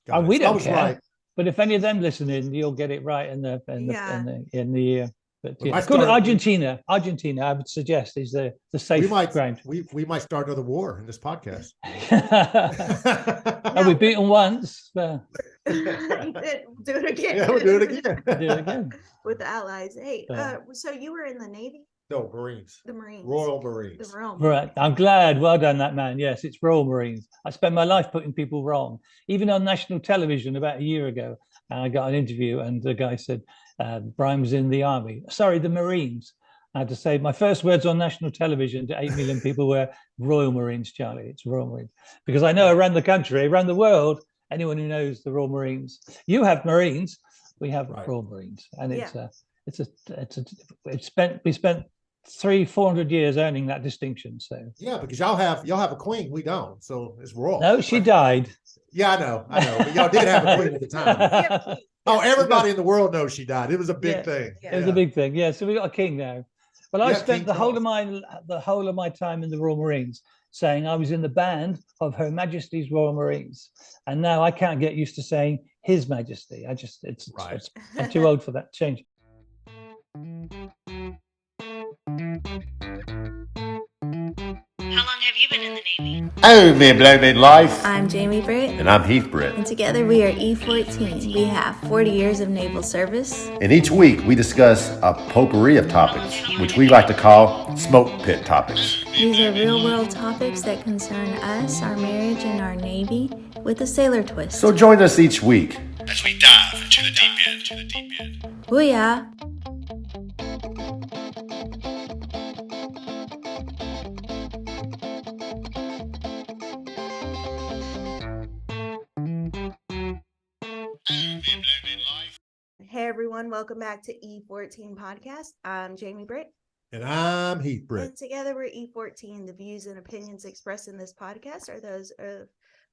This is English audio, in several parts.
Got it. We So I don't was care. right. But if any of them listening, you'll get it right in the year. But We yeah, might call it start. Argentina. Argentina, I would suggest, is the We safe might ground. we might start another war in this podcast. Oh, we've beaten once. Do it again. Yeah, we'll do it again. Do it again. With the Allies. Hey, so you were in the Navy? No, Marines. The Marines. Royal Marines. The Royal Right. Marines. I'm glad. Well done, that man. Yes, it's Royal Marines. I spent my life putting people wrong. Even on national television about a year ago, I got an interview and the guy said, Brian was in the army. Sorry, the Marines. I had to say my first words on national television to 8 million people were Royal Marines, Charlie. It's Royal Marines. Because I know around the country, around the world, anyone who knows the Royal Marines, you have Marines, we have Royal Marines. And we spent 300-400 years earning that distinction. So yeah, because y'all have a queen, we don't. So it's royal. No, she died. Yeah, I know. But y'all did have a queen at the time. Oh, everybody in the world knows she died. It was a big thing. It was a big thing. Yeah, so we got a king now. Well, I spent the whole of my time in the Royal Marines saying I was in the band of Her Majesty's Royal Marines, and now I can't get used to saying His Majesty. I'm too old for that change. How long have you been in the Navy? Oh, me blow me life. I'm Jamie Britt. And I'm Heath Britt. And together we are E14. We have 40 years of naval service. And each week we discuss a potpourri of topics, which we like to call smoke pit topics. These are real world topics that concern us, our marriage, and our Navy with a sailor twist. So join us each week as we dive into the deep end. Booyah! Hey everyone, welcome back to E14 Podcast. I'm Jamie Britt. And I'm Heath Britt. And together we're E14. The views and opinions expressed in this podcast are those of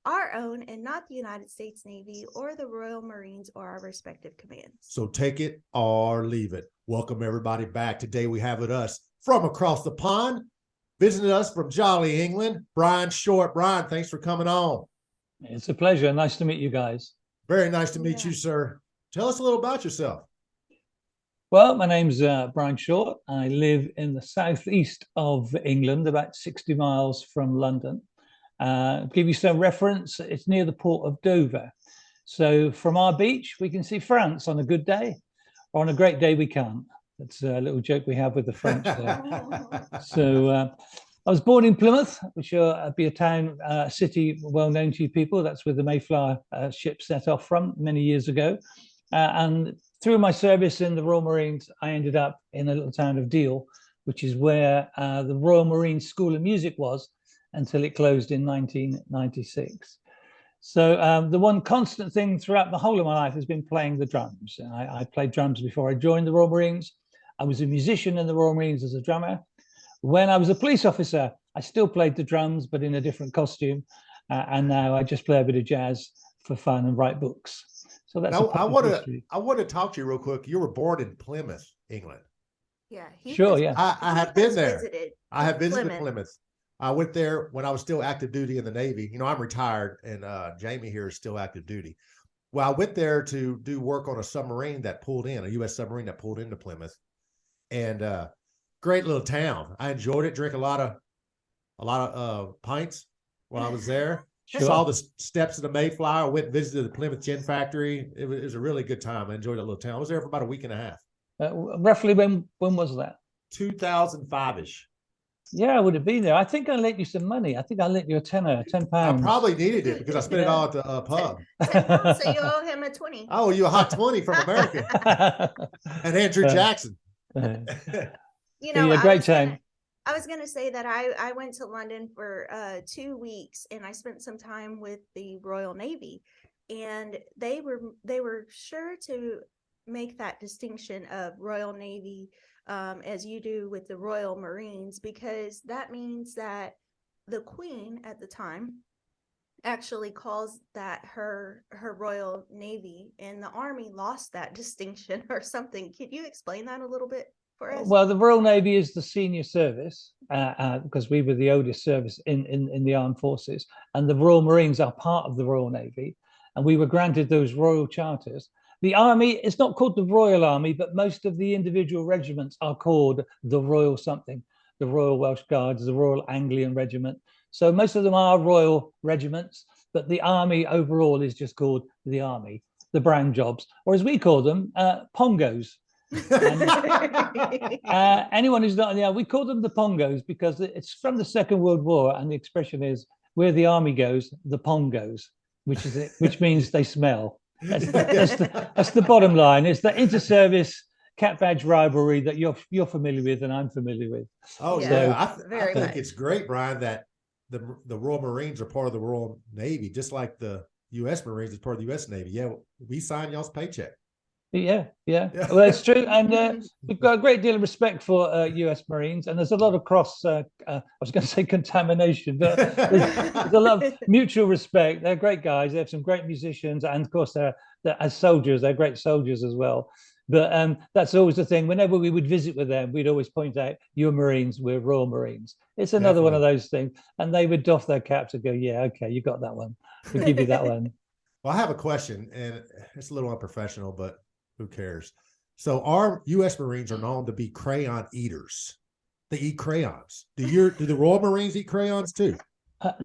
our own and not the United States Navy or the Royal Marines or our respective commands. So take it or leave it. Welcome everybody back. Today we have with us from across the pond, visiting us from Jolly, England, Brian Short. Brian, thanks for coming on. It's a pleasure. Nice to meet you guys. Very nice to meet you, sir. Tell us a little about yourself. Well, my name's Brian Short. I live in the southeast of England, about 60 miles from London. Give you some reference, it's near the port of Dover. So from our beach, we can see France on a good day, or on a great day, we can't. That's a little joke we have with the French there. So I was born in Plymouth, which will be a town, city well known to you people. That's where the Mayflower ship set off from many years ago. And through my service in the Royal Marines, I ended up in a little town of Deal, which is where the Royal Marines School of Music was until it closed in 1996. So the one constant thing throughout the whole of my life has been playing the drums. I played drums before I joined the Royal Marines. I was a musician in the Royal Marines as a drummer. When I was a police officer, I still played the drums, but in a different costume. And now I just play a bit of jazz for fun and write books. So that's now, I want to talk to you real quick. You were born in Plymouth, England. Yeah. Sure, yeah. I have been there. I have visited Plymouth. Plymouth. I went there when I was still active duty in the Navy. You know, I'm retired, and Jamie here is still active duty. Well, I went there to do work on a submarine that pulled in, a U.S. submarine that pulled into Plymouth. And great little town. I enjoyed it. Drank a lot of pints while I was there. Sure. Saw the steps of the Mayflower. Went and visited the Plymouth Gin Factory. It was a really good time. I enjoyed that little town. I was there for about a week and a half. Roughly when was that? 2005-ish. Yeah, I would have been there. I think I lent you some money. I think I lent you a tenner, £10. I probably needed it because I spent it all at the pub. So you owe him a 20. Oh, you a hot 20 from America. And Andrew Jackson. You know, a great time. I was going to say that I went to London for 2 weeks and I spent some time with the Royal Navy, and they were sure to make that distinction of Royal Navy as you do with the Royal Marines, because that means that the Queen at the time actually calls that her Royal Navy, and the Army lost that distinction or something. Could you explain that a little bit for us? Well, the Royal Navy is the senior service because we were the oldest service in the armed forces, and the Royal Marines are part of the Royal Navy. and we were granted those royal charters. The army is not called the Royal Army, but most of the individual regiments are called the Royal something, the Royal Welsh Guards, the Royal Anglian Regiment. So most of them are royal regiments, but the army overall is just called the army, the brown jobs, or as we call them, pongos. Anyone who's not in the army, we call them the pongos because it's from the Second World War, and the expression is where the army goes, the pong goes, which means they smell. That's the bottom line. It's the inter-service cat badge rivalry that you're familiar with and I'm familiar with. Oh Yeah. yeah, I think it's great, Brian, that the Royal Marines are part of the Royal Navy, just like the U.S. Marines is part of the U.S. Navy. Yeah, we sign y'all's paycheck. Yeah. Well, it's true, and we've got a great deal of respect for U.S. Marines, and there's a lot of I was going to say contamination, but there's a lot of mutual respect. They're great guys. They have some great musicians, and of course, they're as soldiers, they're great soldiers as well. But that's always the thing. Whenever we would visit with them, we'd always point out, "You're Marines, we're Royal Marines." It's another one of those things, and they would doff their caps and go, "Yeah, okay, you got that one. We'll give you that one." Well, I have a question, and it's a little unprofessional, but who cares? So our U.S. Marines are known to be crayon eaters. They eat crayons. Do the Royal Marines eat crayons too?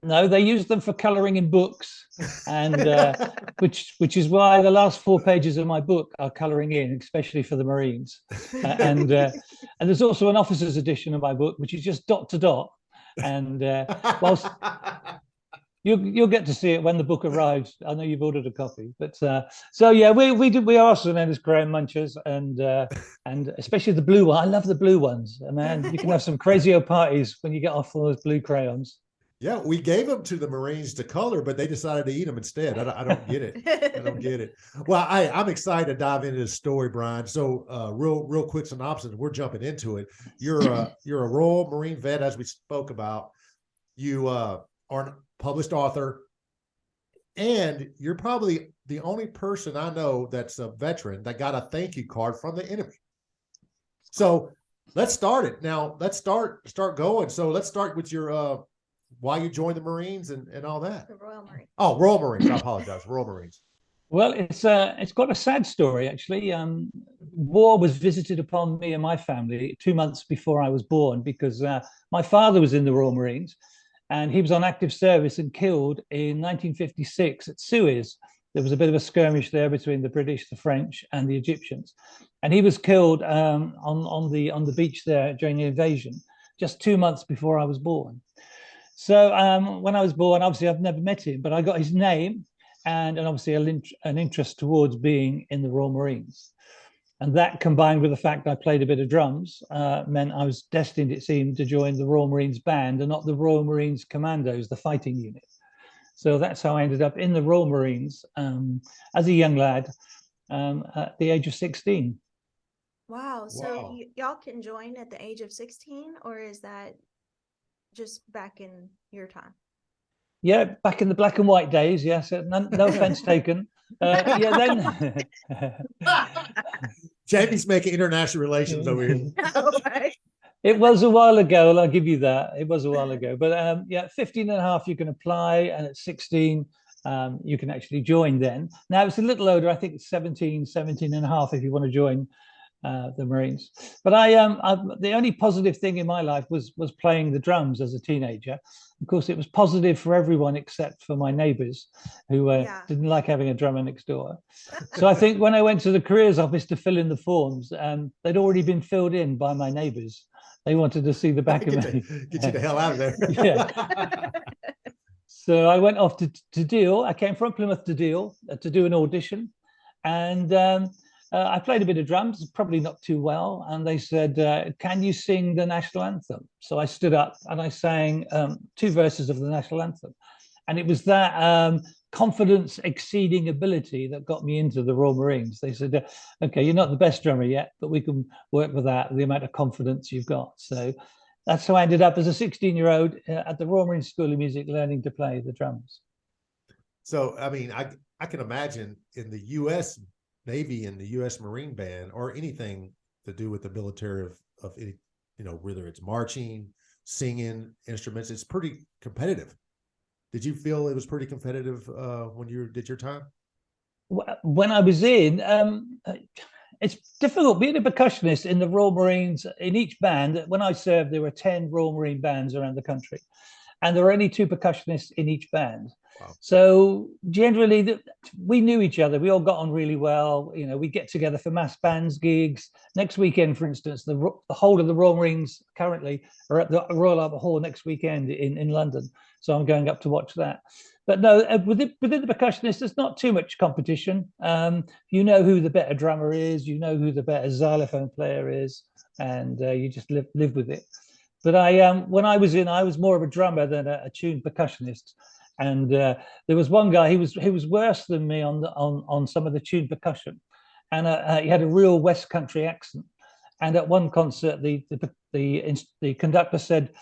No, they use them for coloring in books, and which is why the last 4 pages of my book are coloring in, especially for the Marines. And there's also an officer's edition of my book, which is just dot to dot. And whilst you'll get to see it when the book arrives. I know you've ordered a copy, but so yeah, we are also known as crayon munchers, and especially the blue one. I love the blue ones, man. You can have some crazy old parties when you get off all those blue crayons. Yeah, we gave them to the Marines to color, but they decided to eat them instead. I don't get it. I don't get it. Well, I'm excited to dive into this story, Brian. So, real quick synopsis. We're jumping into it. You're a Royal Marine vet, as we spoke about. You are a published author, and you're probably the only person I know that's a veteran that got a thank you card from the enemy. So let's start it now. Let's start going. So let's start with your why you joined the Marines and all that. The Royal Marines. Oh, Royal Marines. I apologize. Royal Marines. Well, it's got a sad story actually. War was visited upon me and my family 2 months before I was born because my father was in the Royal Marines, and he was on active service and killed in 1956 at Suez. There was a bit of a skirmish there between the British, the French, and the Egyptians, and he was killed on the beach there during the invasion, just 2 months before I was born. So when I was born, obviously I've never met him, but I got his name and obviously an interest towards being in the Royal Marines. And that, combined with the fact I played a bit of drums, meant I was destined, it seemed, to join the Royal Marines band and not the Royal Marines Commandos, the fighting unit. So that's how I ended up in the Royal Marines as a young lad at the age of 16. Wow. So Wow. y'all can join at the age of 16, or is that just back in your time? Yeah, back in the black and white days. Yes, no offense taken. Yeah, then Jamie's making international relations over here. Right. it was a while ago. I'll give you that. It was a while ago. But yeah, 15 and a half, you can apply. And at 16, you can actually join then. Now it's a little older. I think it's 17 and a half if you want to join the Marines. But the only positive thing in my life was playing the drums as a teenager. Of course, it was positive for everyone except for my neighbors who didn't like having a drummer next door. So I think when I went to the careers office to fill in the forms, they'd already been filled in by my neighbors. They wanted to see the back of me. Get you the hell out of there. Yeah. So I went off to Deal. I came from Plymouth to Deal to do an audition. And I played a bit of drums, probably not too well. And they said, can you sing the national anthem? So I stood up and I sang 2 verses of the national anthem. And it was that confidence exceeding ability that got me into the Royal Marines. They said, okay, you're not the best drummer yet, but we can work with that, the amount of confidence you've got. So that's how I ended up as a 16-year-old at the Royal Marines School of Music, learning to play the drums. So, I mean, I can imagine in the U.S. Navy and the U.S. Marine Band, or anything to do with the military of any, whether it's marching, singing, instruments, it's pretty competitive. Did you feel it was pretty competitive when you did your time? When I was in, it's difficult being a percussionist in the Royal Marines. In each band, when I served, there were 10 Royal Marine bands around the country, and there were only 2 percussionists in each band. Wow. So generally, we knew each other. We all got on really well. You know, we get together for mass bands gigs. Next weekend, for instance, the whole of the Royal Marines currently are at the Royal Albert Hall next weekend in London. So I'm going up to watch that. But no, within the percussionists, there's not too much competition. You know who the better drummer is. You know who the better xylophone player is, and you just live with it. But when I was in, I was more of a drummer than a tuned percussionist. And there was one guy, he was worse than me on some of the tuned percussion, and he had a real West Country accent. And at one concert, the conductor said,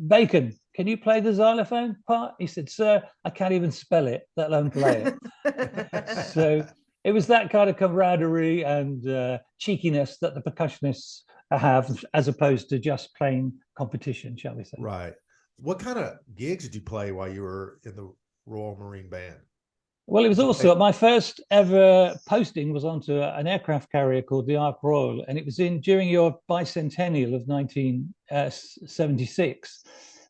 "Bacon, can you play the xylophone part?" He said, "Sir, I can't even spell it, let alone play it." So it was that kind of camaraderie and cheekiness that the percussionists have, as opposed to just plain competition, shall we say. Right. What kind of gigs did you play while you were in the Royal Marine Band? Well, it was also my first ever posting was onto an aircraft carrier called the Ark Royal, and it was during your bicentennial of 1976.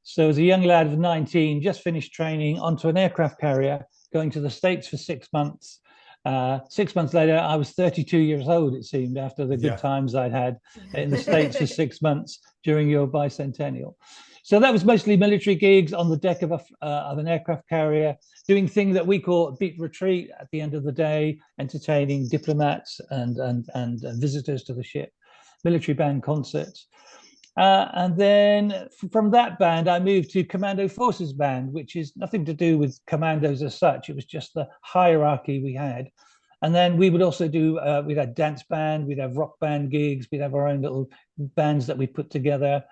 So as a young lad of 19, just finished training onto an aircraft carrier, going to the States for 6 months. 6 months later, I was 32 years old, it seemed, after the good times I'd had in the States for 6 months during your bicentennial. So that was mostly military gigs on the deck of an aircraft carrier, doing things that we call beat retreat at the end of the day, entertaining diplomats and visitors to the ship, military band concerts. And then from that band, I moved to Commando Forces Band, which is nothing to do with commandos as such. It was just the hierarchy we had. And then we would also do, we'd have dance band, we'd have rock band gigs, we'd have our own little bands that we put together.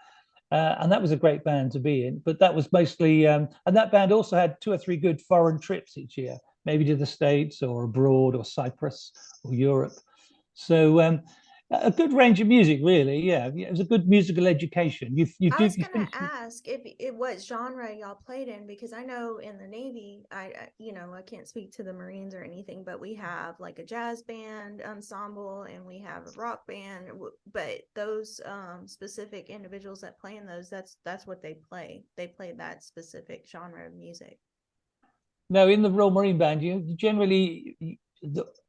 And that was a great band to be in. But that was mostly, and that band also had 2 or 3 good foreign trips each year, maybe to the States or abroad or Cyprus or Europe. So a good range of music, really. Yeah, it was a good musical education. I was going to ask if what genre y'all played in, because I know in the Navy, I can't speak to the Marines or anything, but we have like a jazz band ensemble and we have a rock band. But those specific individuals that play in those, that's what they play. They play that specific genre of music. No, in the Royal Marine Band, you generally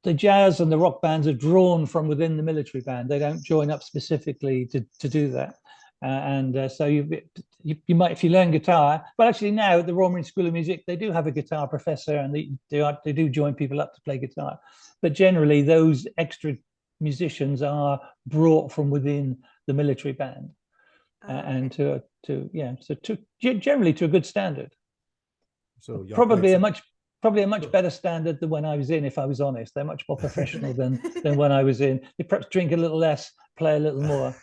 the jazz and the rock bands are drawn from within the military band. They don't join up specifically to do that. So you might, if you learn guitar, but actually now at the Royal Marine School of Music, they do have a guitar professor and they do join people up to play guitar. But generally those extra musicians are brought from within the military band and generally to a good standard. So probably a much better standard than when I was in, if I was honest. They're much more professional than when I was in. They perhaps drink a little less, play a little more.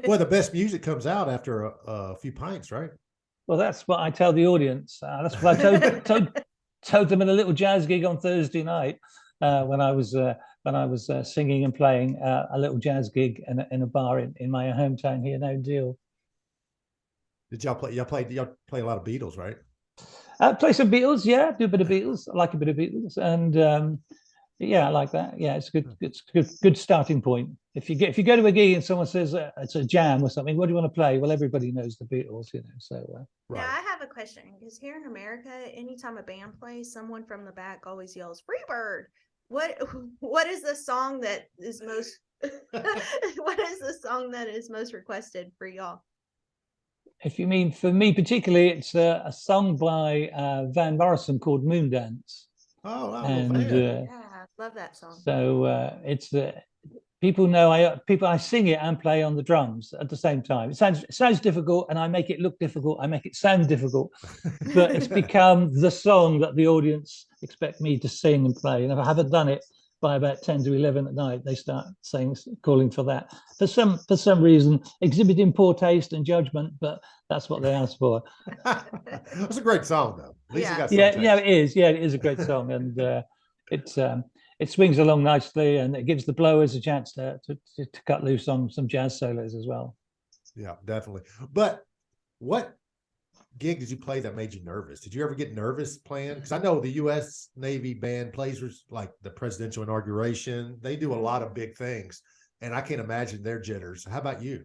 Well, the best music comes out after a few pints, right? Well, that's what I tell the audience. That's what I told them at a little jazz gig on Thursday night when I was singing and playing a little jazz gig in a bar in my hometown here, No Deal. Did y'all play a lot of Beatles, right? Play some Beatles, yeah. Do a bit of Beatles. I like a bit of Beatles, and yeah, I like that. Yeah, it's good. It's good starting point. If you go to a gig and someone says it's a jam or something, what do you want to play? Well, everybody knows the Beatles, you know. So right. Yeah, I have a question, because here in America, anytime a band plays, someone from the back always yells "Freebird." What is the song that is most what is the song that is most requested for y'all? If you mean for me particularly, it's a song by Van Morrison called Moondance. Oh, wow. And yeah, I love that song. So it's people know I sing it and play on the drums at the same time. It sounds difficult, and I make it look difficult. I make it sound difficult, but it's become the song that the audience expect me to sing and play. And if I haven't done it by about 10 to 11 at night, they start calling for that. For some reason, exhibiting poor taste and judgment, but that's what they ask for. It's a great song, though. At least you got some taste. It is. Yeah, it is a great song, and it swings along nicely, and it gives the blowers a chance to cut loose on some jazz solos as well. Yeah, definitely. But what gig did you play that made you nervous? Did you ever get nervous playing? Because I know the U.S. Navy band plays like the presidential inauguration. They do a lot of big things, and I can't imagine their jitters. How about you?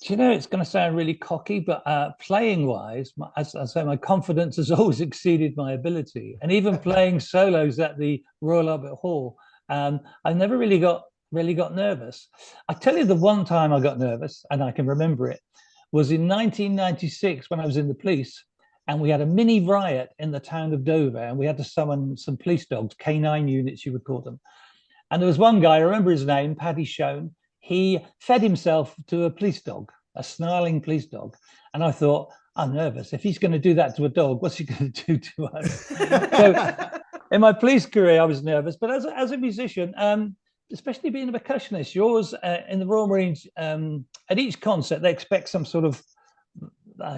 Do you know, it's going to sound really cocky, but playing wise, as I say, my confidence has always exceeded my ability. And even playing solos at the Royal Albert Hall, I never really got nervous. I tell you, the one time I got nervous, and I can remember it, was in 1996 when I was in the police, and we had a mini riot in the town of Dover, and we had to summon some police dogs, K9 units, you would call them. And there was one guy, I remember his name, Paddy Shone. He fed himself to a police dog, a snarling police dog. And I thought, I'm nervous. If he's going to do that to a dog, what's he going to do to us? So in my police career, I was nervous. But as a musician, especially being a percussionist, you're always in the Royal Marines, at each concert, they expect some sort of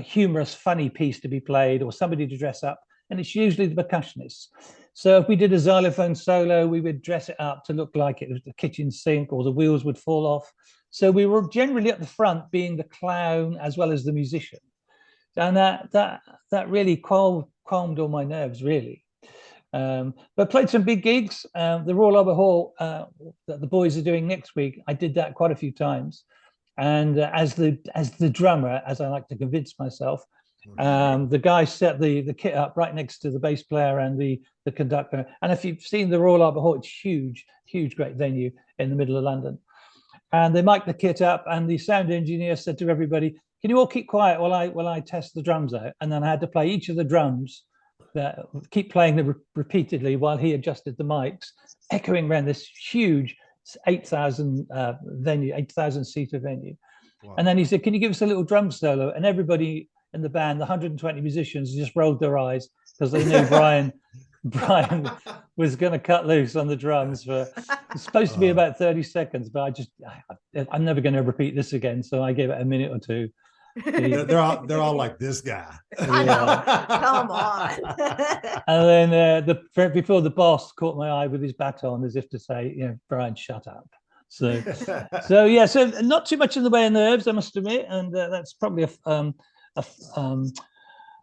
humorous, funny piece to be played or somebody to dress up. And it's usually the percussionists. So if we did a xylophone solo, we would dress it up to look like it was the kitchen sink or the wheels would fall off. So we were generally at the front being the clown as well as the musician. And that really calmed all my nerves, really. But played some big gigs. The Royal Albert Hall that the boys are doing next week, I did that quite a few times. And as the drummer, as I like to convince myself, the guy set the kit up right next to the bass player and the conductor. And if you've seen the Royal Albert Hall, it's huge, great venue in the middle of London. And they mic'd the kit up, and the sound engineer said to everybody, "Can you all keep quiet while I test the drums out?" And then I had to play each of the drums, keep playing them repeatedly while he adjusted the mics, echoing around this huge 8,000 venue, 8,000 seater venue. Wow. And then he said, "Can you give us a little drum solo?" And everybody in the band, the 120 musicians, just rolled their eyes because they knew Brian was going to cut loose on the drums for it's supposed to be about 30 seconds, but I'm never going to repeat this again. So I gave it a minute or two. They're all like, this guy. I know. Come on. And then before the boss caught my eye with his baton, as if to say, "Brian, shut up." So not too much in the way of nerves, I must admit, and that's probably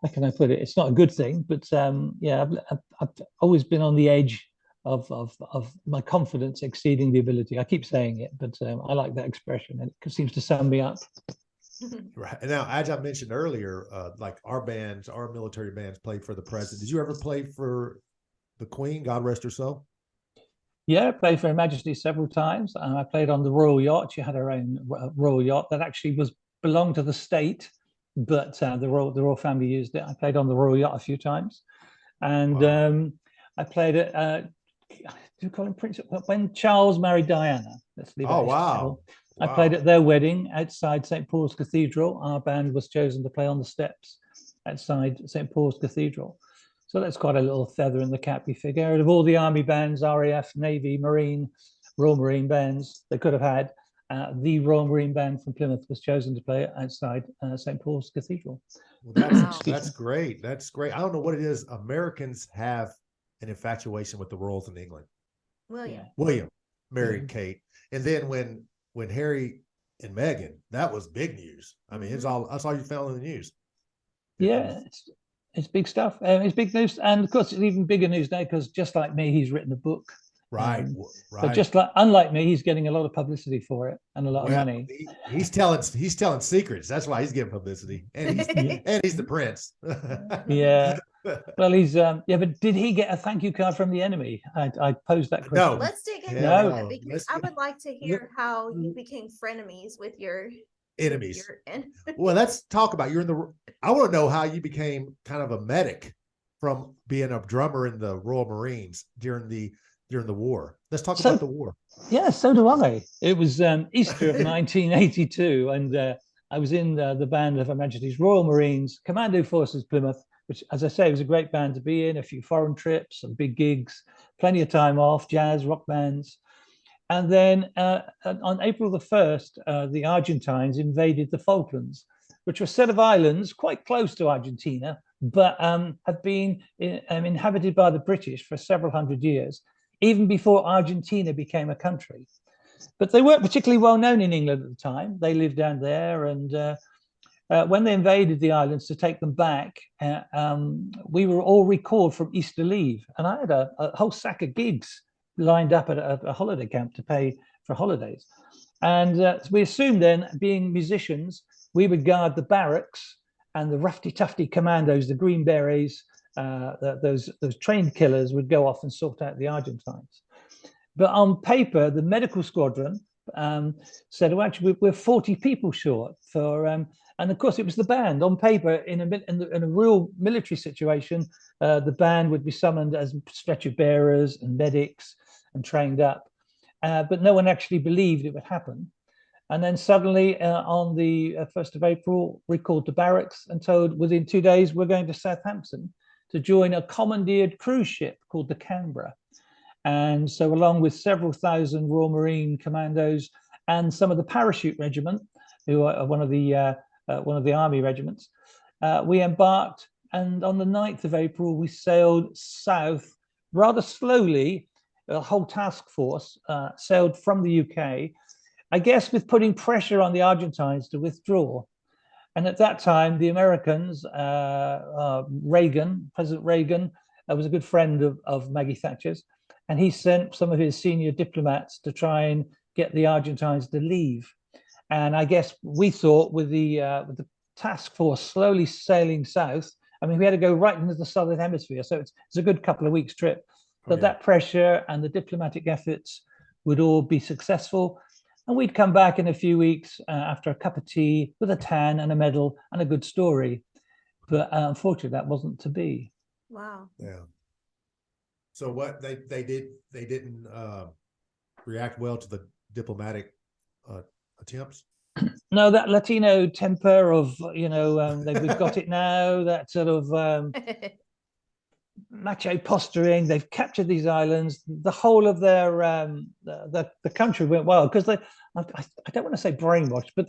how can I put it? It's not a good thing, but I've always been on the edge of my confidence exceeding the ability. I keep saying it, but I like that expression, and it seems to sum me up. Right. And now, as I mentioned earlier, like our military bands played for the president. Did you ever play for the Queen? God rest her soul. Yeah, I played for Her Majesty several times. I played on the Royal Yacht. She had her own Royal Yacht that actually belonged to the state, but the royal family used it. I played on the Royal Yacht a few times, and wow. I played it. Do you call him Prince? When Charles married Diana. Let's leave it. Oh wow. I played at their wedding outside St. Paul's Cathedral. Our band was chosen to play on the steps outside St. Paul's Cathedral. So that's quite a little feather in the cap, you figure. Out of all the Army bands, RAF, Navy, Marine, Royal Marine bands they could have had, the Royal Marine Band from Plymouth was chosen to play outside St. Paul's Cathedral. Well, that's great. That's great. I don't know what it is. Americans have an infatuation with the royals in England. William married Kate. And then when Harry and Meghan, that was big news. I mean, that's all you found in the news. Yeah, it's big stuff. It's big news. And of course, it's even bigger news now because just like me, he's written a book. Right. But unlike me, he's getting a lot of publicity for it and a lot of money. He's telling secrets. That's why he's getting publicity. And he's the prince. Yeah. Well, he's but did he get a thank you card from the enemy? I posed that question. No. Let's dig into that because I would like to hear how you became frenemies with your enemies. Well, let's talk about I want to know how you became kind of a medic from being a drummer in the Royal Marines during the war. Let's talk about the war. Yeah, so do I. It was Easter of 1982, and I was in the band of Her Majesty's Royal Marines, Commando Forces Plymouth, which, as I say, was a great band to be in, a few foreign trips, some big gigs, plenty of time off, jazz, rock bands. And then on April the 1st, the Argentines invaded the Falklands, which were a set of islands quite close to Argentina, but have been inhabited by the British for several hundred years, even before Argentina became a country. But they weren't particularly well known in England at the time. They lived down there, and when they invaded the islands to take them back, we were all recalled from Easter leave, and I had a whole sack of gigs lined up at a holiday camp to pay for holidays. And we assumed then, being musicians, we would guard the barracks, and the roughy-tufty commandos, the Green Berets, those trained killers would go off and sort out the Argentines. But on paper, the medical squadron said, well, actually, we're 40 people short for, and of course it was the band. On paper, in a real military situation, the band would be summoned as stretcher bearers and medics and trained up. But no one actually believed it would happen. And then suddenly on the 1st of April, recalled to barracks and told within 2 days, we're going to Southampton to join a commandeered cruise ship called the Canberra. And so along with several thousand Royal Marine commandos and some of the parachute regiment, who are one of the army regiments, we embarked. And on the 9th of April, we sailed south rather slowly. A whole task force sailed from the UK, I guess with putting pressure on the Argentines to withdraw. And at that time, the Americans, President Reagan, was a good friend of Maggie Thatcher's, and he sent some of his senior diplomats to try and get the Argentines to leave. And I guess we thought with the task force slowly sailing south, I mean, we had to go right into the southern hemisphere, so it's a good couple of weeks trip. That pressure and the diplomatic efforts would all be successful. And we'd come back in a few weeks after a cup of tea with a tan and a medal and a good story. But unfortunately, that wasn't to be. Wow. Yeah. So what they didn't react well to the diplomatic attempts? No, that Latino temper of, we've got it now, that sort of macho posturing. They've captured these islands. The whole of their the country went wild because I don't want to say brainwashed, but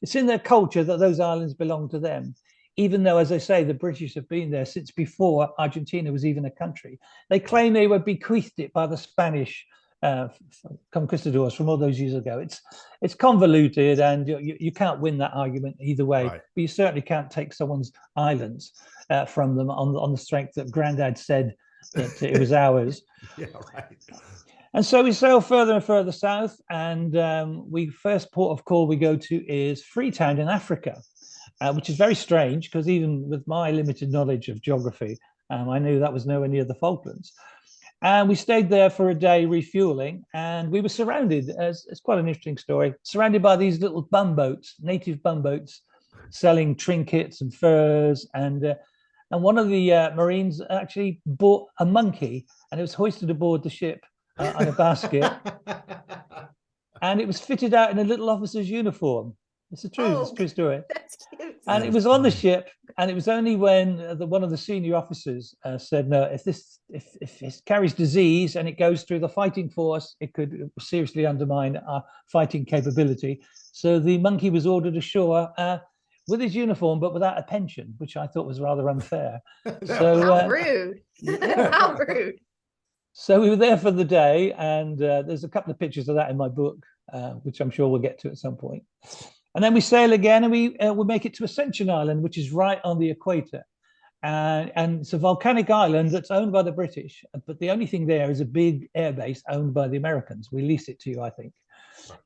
it's in their culture that those islands belong to them. Even though, as I say, the British have been there since before Argentina was even a country. They claim they were bequeathed it by the Spanish conquistadors from all those years ago. It's convoluted, and you can't win that argument either way. Right. But you certainly can't take someone's islands from them on the strength that Grandad said that it was ours. Yeah, right. And so we sail further and further south, and first port of call we go to is Freetown in Africa, which is very strange because even with my limited knowledge of geography, I knew that was nowhere near the Falklands. And we stayed there for a day refueling, and we were surrounded, it's quite an interesting story, surrounded by these little bumboats, native bumboats, selling trinkets and furs. And one of the Marines actually bought a monkey, and it was hoisted aboard the ship on a basket. And it was fitted out in a little officer's uniform. It's a true story. That's cute. And it was on the ship, and it was only when one of the senior officers said, no, if it carries disease and it goes through the fighting force, it could seriously undermine our fighting capability. So the monkey was ordered ashore with his uniform, but without a pension, which I thought was rather unfair. So How rude. How rude. So we were there for the day, and there's a couple of pictures of that in my book, which I'm sure we'll get to at some point. And then we sail again, and we make it to Ascension Island, which is right on the equator. And it's a volcanic island that's owned by the British, but the only thing there is a big airbase owned by the Americans. We lease it to you, I think.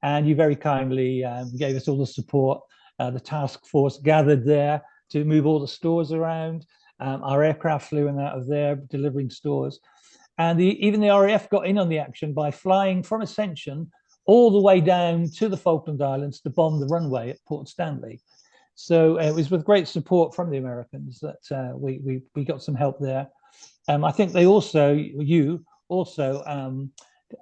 And you very kindly gave us all the support. The task force gathered there to move all the stores around. Our aircraft flew in and out of there, delivering stores. And even the RAF got in on the action by flying from Ascension all the way down to the Falkland Islands to bomb the runway at Port Stanley. So it was with great support from the Americans that we got some help there. I think you also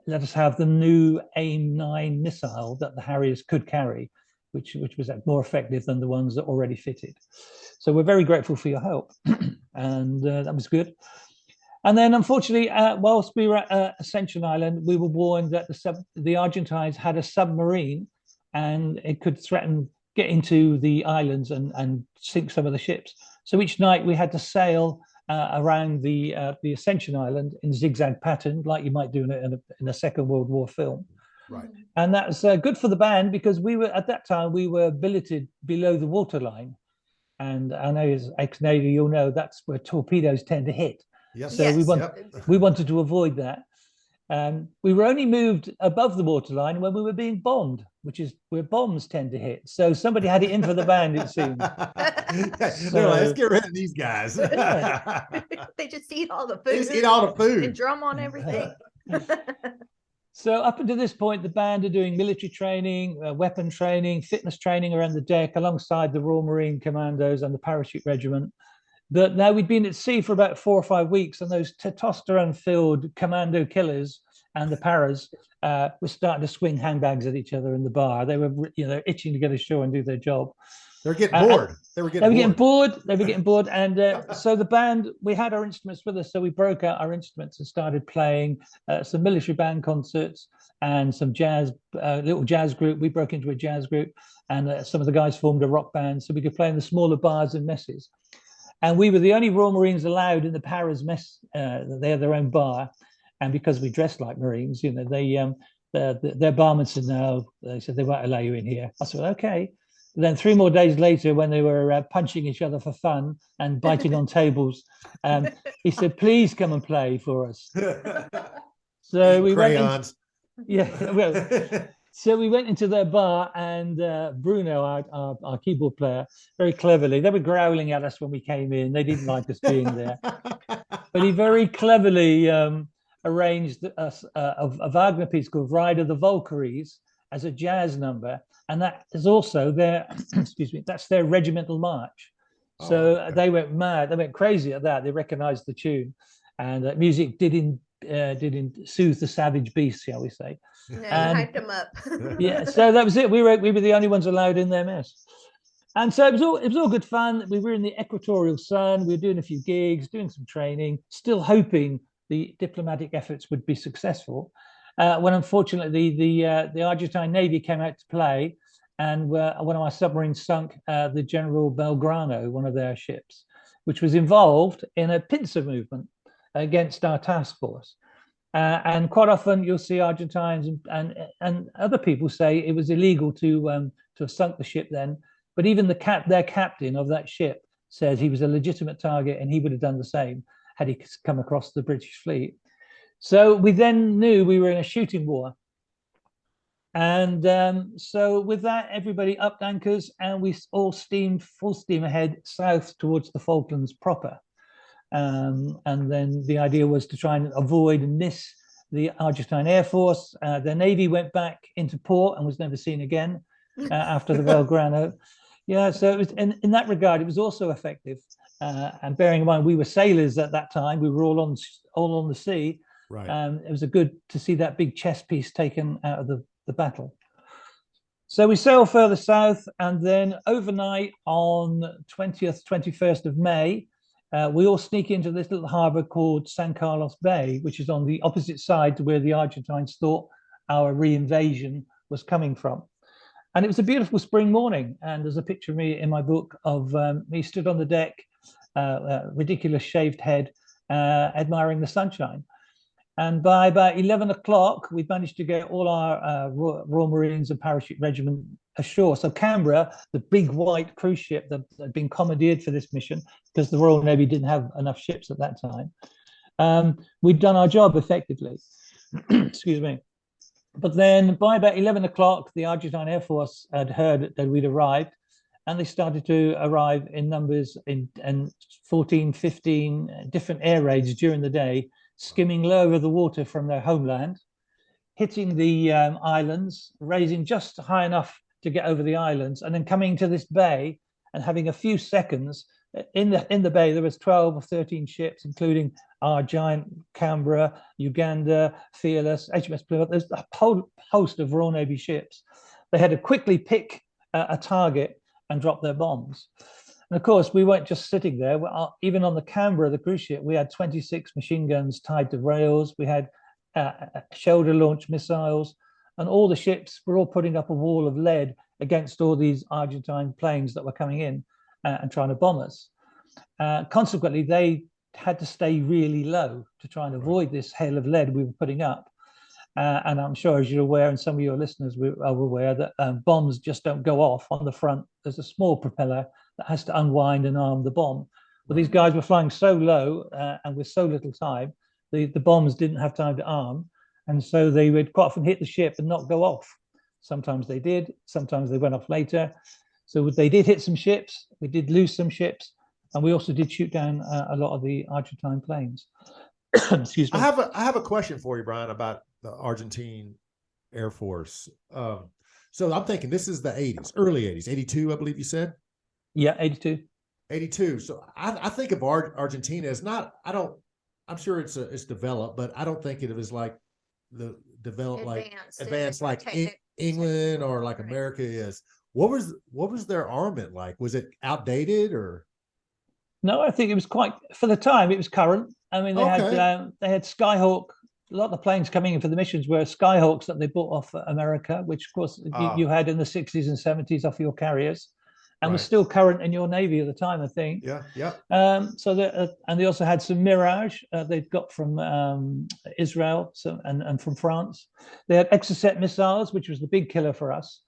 let us have the new AIM-9 missile that the Harriers could carry, which was more effective than the ones that already fitted. So we're very grateful for your help, and that was good. And then, unfortunately, whilst we were at Ascension Island, we were warned that the Argentines had a submarine, and it could threaten get into the islands and sink some of the ships. So each night we had to sail around the Ascension Island in zigzag pattern, like you might do in a Second World War film. Right. And that's good for the band because at that time we were billeted below the waterline. And I know as ex-Navy, you'll know that's where torpedoes tend to hit. Yes. So we Yep. wanted to avoid that. We were only moved above the waterline when we were being bombed, which is where bombs tend to hit. So somebody had it in for the band, it seemed. They're like, let's get rid of these guys. They just eat all the food. They just eat all the food and drum on everything. So up until this point, the band are doing military training, weapon training, fitness training around the deck alongside the Royal Marine Commandos and the Parachute Regiment. But now we'd been at sea for about 4 or 5 weeks, and those testosterone-filled commando killers and the paras were starting to swing handbags at each other in the bar. They were, itching to get ashore and do their job. They're getting bored. They were getting bored. And so the band, we had our instruments with us, so we broke out our instruments and started playing some military band concerts and some jazz, little jazz group. We broke into a jazz group, and some of the guys formed a rock band so we could play in the smaller bars and messes. And we were the only Royal Marines allowed in the Paras mess. They had their own bar, and because we dressed like Marines, their barman said no. They said they won't allow you in here. I said okay. Then 3 more days later, when they were punching each other for fun and biting on tables, he said, "Please come and play for us." So we crayons. So we went into their bar, and Bruno, our keyboard player, very cleverly, they were growling at us when we came in. They didn't like us being there. But he very cleverly arranged a Wagner piece called Ride of the Valkyries as a jazz number. And that is also their, excuse me, that's their regimental march. So they went mad. They went crazy at that. They recognized the tune. And music didn't soothe the savage beast, shall we say. No, and, hyped them up. Yeah, so that was it. We were the only ones allowed in their mess. And so it was all good fun. We were in the equatorial sun. We were doing a few gigs, doing some training, still hoping the diplomatic efforts would be successful. When unfortunately the Argentine Navy came out to play, and one of our submarines sunk the General Belgrano, one of their ships, which was involved in a pincer movement against our task force. And quite often you'll see Argentines and other people say it was illegal to have sunk the ship then, but even their captain of that ship says he was a legitimate target and he would have done the same had he come across the British fleet. So we then knew we were in a shooting war. And so with that, everybody upped anchors and we all steamed full steam ahead south towards the Falklands proper. And then the idea was to try and avoid and miss the Argentine Air Force. The Navy went back into port and was never seen again after the Belgrano. Yeah, so it was, in that regard, it was also effective. And bearing in mind, we were sailors at that time. We were all on the sea. Right. It was good to see that big chess piece taken out of the battle. So we sailed further south, and then overnight on 20th, 21st of May, we all sneak into this little harbor called San Carlos Bay, which is on the opposite side to where the Argentines thought our reinvasion was coming from. And it was a beautiful spring morning. And there's a picture of me in my book of me stood on the deck, ridiculous shaved head, admiring the sunshine. And by about 11 o'clock, we managed to get all our Royal Marines and Parachute Regiment ashore. So Canberra, the big white cruise ship that had been commandeered for this mission, because the Royal Navy didn't have enough ships at that time, we'd done our job effectively. Excuse me. But then by about 11 o'clock, the Argentine Air Force had heard that we'd arrived, and they started to arrive in numbers in 14, 15 different air raids during the day, skimming low over the water from their homeland, hitting the islands, raising just high enough to get over the islands, and then coming to this bay and having a few seconds. In the bay, there was 12 or 13 ships, including our giant Canberra, Uganda, Fearless, HMS Plymouth. There's a whole host of Royal Navy ships. They had to quickly pick a target and drop their bombs. And of course, we weren't just sitting there. Even on the Canberra, the cruise ship, we had 26 machine guns tied to rails. We had shoulder-launched missiles, and all the ships were all putting up a wall of lead against all these Argentine planes that were coming in and trying to bomb us. Consequently, they had to stay really low to try and avoid this hail of lead we were putting up. And I'm sure, as you're aware, and some of your listeners are aware, that bombs just don't go off on the front. There's a small propeller that has to unwind and arm the bomb. But these Right. guys were flying so low and with so little time, the bombs didn't have time to arm. And so they would quite often hit the ship and not go off. Sometimes they did, sometimes they went off later. So they did hit some ships, we did lose some ships, and we also did shoot down a lot of the Argentine planes. Excuse me. I have a question for you, Brian, about the Argentine Air Force. So I'm thinking this is the 80s, early 80s, 82, I believe you said. Yeah, 82. 82. So I think of Argentina as not, I'm sure it's developed, but I don't think it was like the developed advanced like England or like America is. What was their armament like? Was it outdated or? No, I think it was quite, for the time, it was current. I mean, they had Skyhawk. A lot of the planes coming in for the missions were Skyhawks that they bought off America, which of course you had in the 60s and 70s off your carriers, and was still current in your Navy at the time, I think. Yeah. And they also had some Mirage they'd got from Israel and from France. They had Exocet missiles, which was the big killer for us.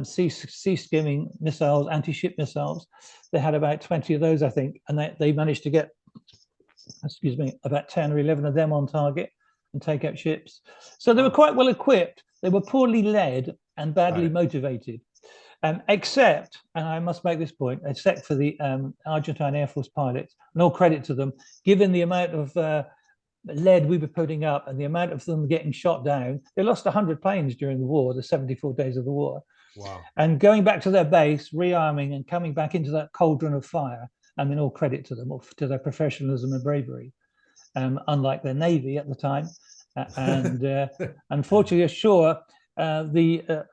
Sea skimming missiles, anti-ship missiles. They had about 20 of those, I think, and they managed to get, about 10 or 11 of them on target and take out ships. So they were quite well equipped. They were poorly led and badly motivated, except, and I must make this point, except for the Argentine Air Force pilots, and all credit to them, given the amount of lead we were putting up and the amount of them getting shot down. They lost 100 planes during the war, the 74 days of the war. Wow. And going back to their base, rearming and coming back into that cauldron of fire, I mean, all credit to them, to their professionalism and bravery, unlike their Navy at the time. And unfortunately, ashore, the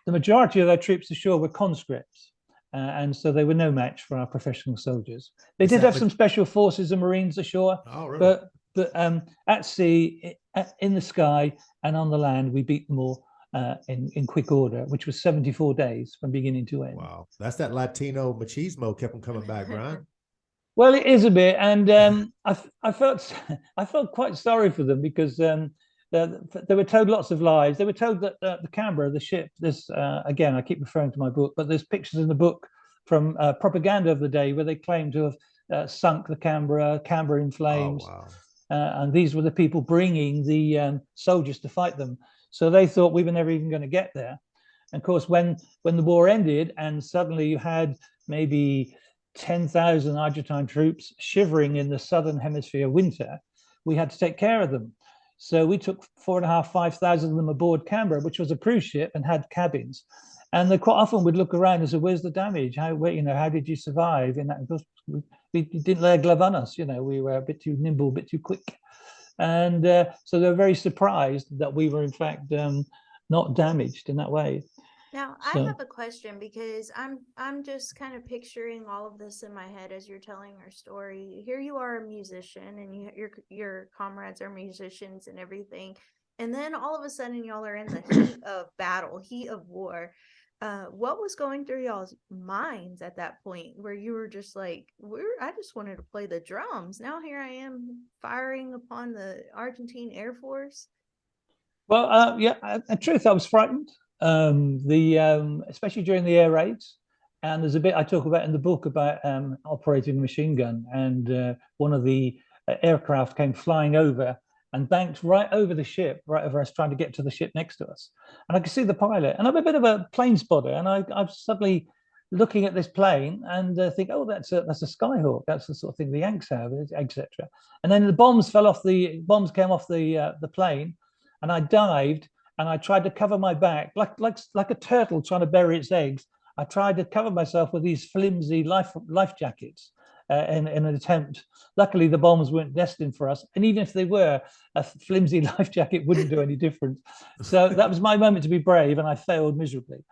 majority of their troops ashore were conscripts. And so they were no match for our professional soldiers. They did have some special forces and Marines ashore, but at sea, in the sky and on the land, we beat them all in quick order, which was 74 days from beginning to end. Wow, that's that Latino machismo kept them coming back, Brian. Well, it is a bit, and I felt quite sorry for them because they were told lots of lies. They were told that the Canberra, the ship, this again, I keep referring to my book, but there's pictures in the book from propaganda of the day where they claim to have sunk the Canberra in flames. Oh, wow. And these were the people bringing the soldiers to fight them. So they thought we were never even going to get there. And of course, when the war ended and suddenly you had maybe 10,000 Argentine troops shivering in the southern hemisphere winter, we had to take care of them. So we took 4,500, 5,000 of them aboard Canberra, which was a cruise ship and had cabins. And they quite often would look around and say, "Where's the damage? How did you survive?" In that, we didn't lay a glove on us. We were a bit too nimble, a bit too quick. And so they were very surprised that we were in fact not damaged in that way. Now, I have a question because I'm just kind of picturing all of this in my head as you're telling your story. Here you are, a musician, and your comrades are musicians and everything. And then all of a sudden y'all are in the heat of battle, heat of war. What was going through y'all's minds at that point where you were just like, I just wanted to play the drums. Now here I am firing upon the Argentine Air Force. Well, in truth, I was frightened. Especially during the air raids, and there's a bit I talk about in the book about operating a machine gun, and one of the aircraft came flying over and banked right over the ship, right over us, trying to get to the ship next to us. And I could see the pilot, and I'm a bit of a plane spotter, and I'm suddenly looking at this plane and think, oh, that's a Skyhawk. That's the sort of thing the Yanks have, etc. And then the bombs came off the plane, and I dived. And I tried to cover my back like a turtle trying to bury its eggs. I tried to cover myself with these flimsy life jackets in an attempt. Luckily, the bombs weren't destined for us. And even if they were, a flimsy life jacket wouldn't do any difference. So that was my moment to be brave, and I failed miserably.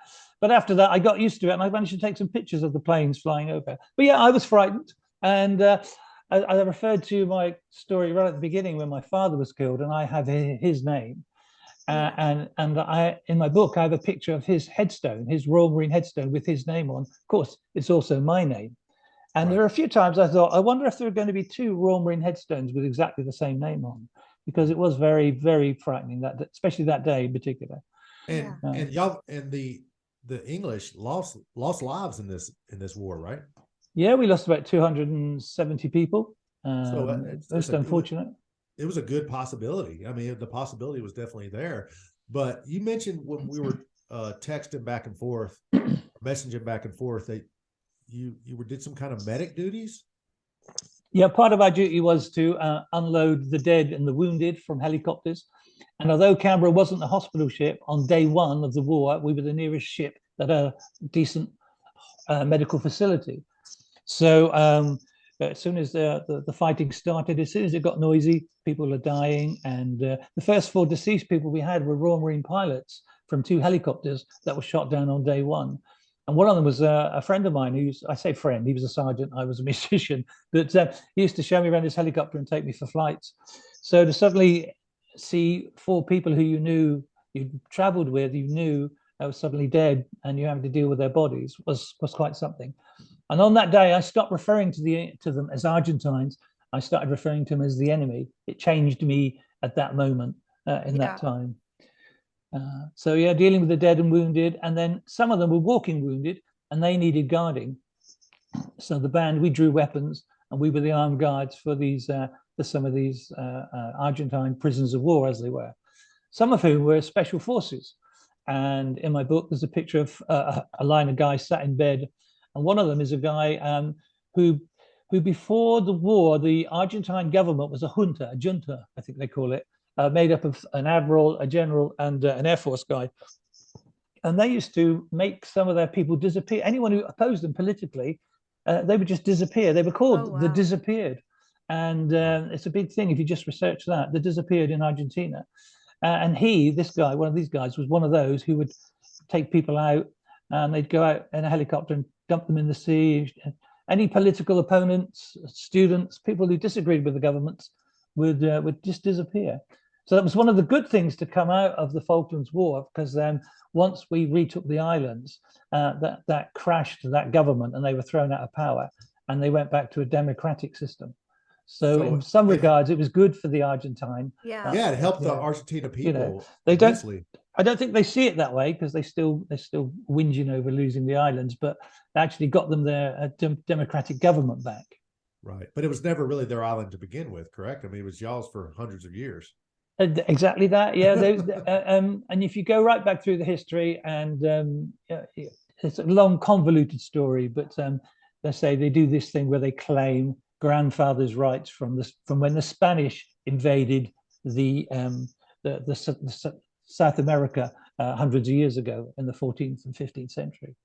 But after that, I got used to it, and I managed to take some pictures of the planes flying over. But yeah, I was frightened. And I referred to my story right at the beginning when my father was killed, and I have his name. And I, in my book, I have a picture of his headstone, his Royal Marine headstone with his name on. Of course, it's also my name. And there are a few times I thought, I wonder if there are going to be two Royal Marine headstones with exactly the same name on, because it was very, very frightening, especially that day in particular. And y'all and the English lost lives in this war, right? Yeah, we lost about 270 people. It's Most unfortunate. It was a good possibility. I mean, the possibility was definitely there. But you mentioned when we were texting back and forth, messaging back and forth, that you did some kind of medic duties. Yeah, part of our duty was to unload the dead and the wounded from helicopters. And although Canberra wasn't a hospital ship, on day one of the war, we were the nearest ship that had a decent medical facility. So as soon as the fighting started, as soon as it got noisy, people were dying. And the first 4 deceased people we had were Royal Marine pilots from 2 helicopters that were shot down on day one. And one of them was a friend of mine I say friend, he was a sergeant, I was a musician, but he used to show me around his helicopter and take me for flights. So to suddenly see 4 people who you knew, you'd traveled with, you knew, were suddenly dead, and you having to deal with their bodies was quite something. And on that day, I stopped referring to them as Argentines. I started referring to them as the enemy. It changed me at that moment in that time. So yeah, dealing with the dead and wounded, and then some of them were walking wounded, and they needed guarding. So the band, we drew weapons, and we were the armed guards for some of these Argentine prisoners of war, as they were. Some of whom were special forces. And in my book, there's a picture of a line of guys sat in bed, and one of them is a guy who before the war, the Argentine government was a junta, I think they call it, made up of an admiral, a general, and an Air Force guy. And they used to make some of their people disappear. Anyone who opposed them politically, they would just disappear. They were called the Disappeared. And it's a big thing if you just research that, the Disappeared in Argentina. And this guy, one of these guys, was one of those who would take people out, and they'd go out in a helicopter and dump them in the sea. Any political opponents, students, people who disagreed with the governments would just disappear. So that was one of the good things to come out of the Falklands War, because then once we retook the islands, that crashed that government, and they were thrown out of power, and they went back to a democratic system. So in some regards, it was good for the Argentine. Yeah, it helped the Argentina people. You know, they immensely. I don't think they see it that way, because they're still whinging over losing the islands, but actually got them their democratic government back. Right, but it was never really their island to begin with, correct? I mean, it was y'all's for hundreds of years. Exactly that, yeah. And if you go right back through the history, and it's a long, convoluted story, but they say they do this thing where they claim grandfather's rights from when the Spanish invaded the South America hundreds of years ago in the 14th and 15th century.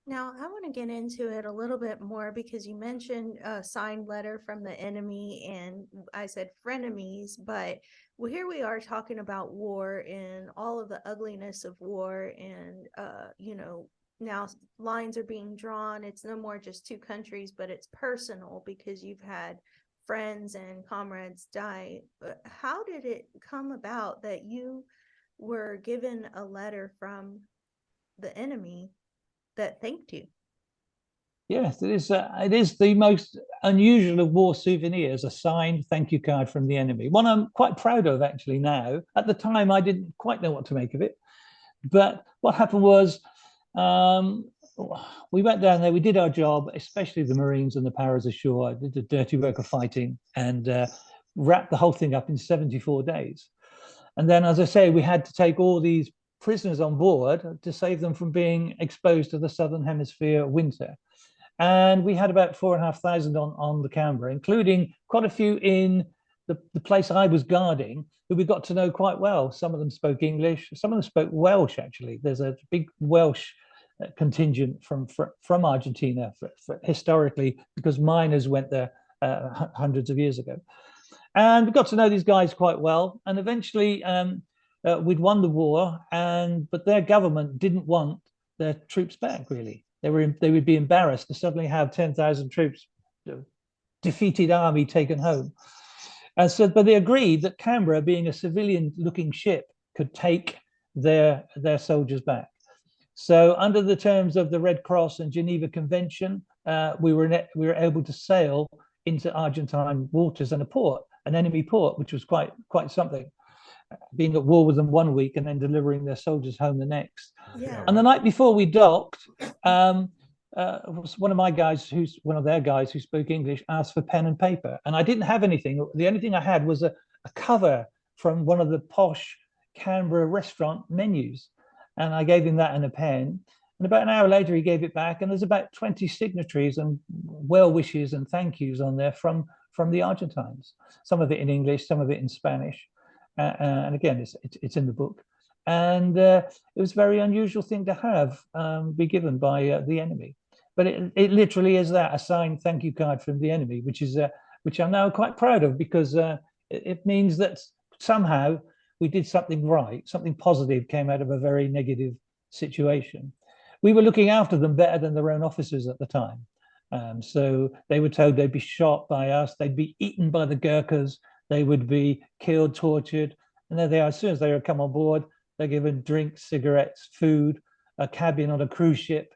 Now, I want to get into it a little bit more, because you mentioned a signed letter from the enemy, and I said frenemies, but here we are talking about war and all of the ugliness of war, and now lines are being drawn. It's no more just 2 countries, but it's personal, because you've had friends and comrades die. How did it come about that you were given a letter from the enemy that thanked you? Yes, it is the most unusual of war souvenirs, a signed thank you card from the enemy. One I'm quite proud of, actually, now. At the time, I didn't quite know what to make of it. But what happened was, we went down there, we did our job, especially the Marines and the paras ashore, did the dirty work of fighting, and wrapped the whole thing up in 74 days. And then, as I say, we had to take all these prisoners on board to save them from being exposed to the Southern Hemisphere winter. And we had about 4,500 on the Canberra, including quite a few in the place I was guarding, who we got to know quite well. Some of them spoke English, some of them spoke Welsh, actually. There's a big Welsh contingent from Argentina historically, because miners went there hundreds of years ago. And we got to know these guys quite well. And eventually we'd won the war, but their government didn't want their troops back, really. They would be embarrassed to suddenly have 10,000 troops, defeated army, taken home. And so, but they agreed that Canberra, being a civilian-looking ship, could take their soldiers back. So, under the terms of the Red Cross and Geneva Convention, we were able to sail into Argentine waters and an enemy port, which was quite something. Being at war with them 1 week and then delivering their soldiers home the next. Yeah. And the night before we docked, was one of my guys, who's one of their guys who spoke English, asked for pen and paper, and I didn't have anything. The only thing I had was a cover from one of the posh Canberra restaurant menus, and I gave him that and a pen. And about an hour later, he gave it back, and there's about 20 signatories and well wishes and thank yous on there from the Argentines. Some of it in English, some of it in Spanish, and again, it's in the book. And it was a very unusual thing to have be given by the enemy. But it literally is that, a signed thank you card from the enemy, which I'm now quite proud of, because it means that somehow we did something right, something positive came out of a very negative situation. We were looking after them better than their own officers at the time. So they were told they'd be shot by us, they'd be eaten by the Gurkhas, they would be killed, tortured, and there they are. As soon as they would come on board, they're given drinks, cigarettes, food, a cabin on a cruise ship,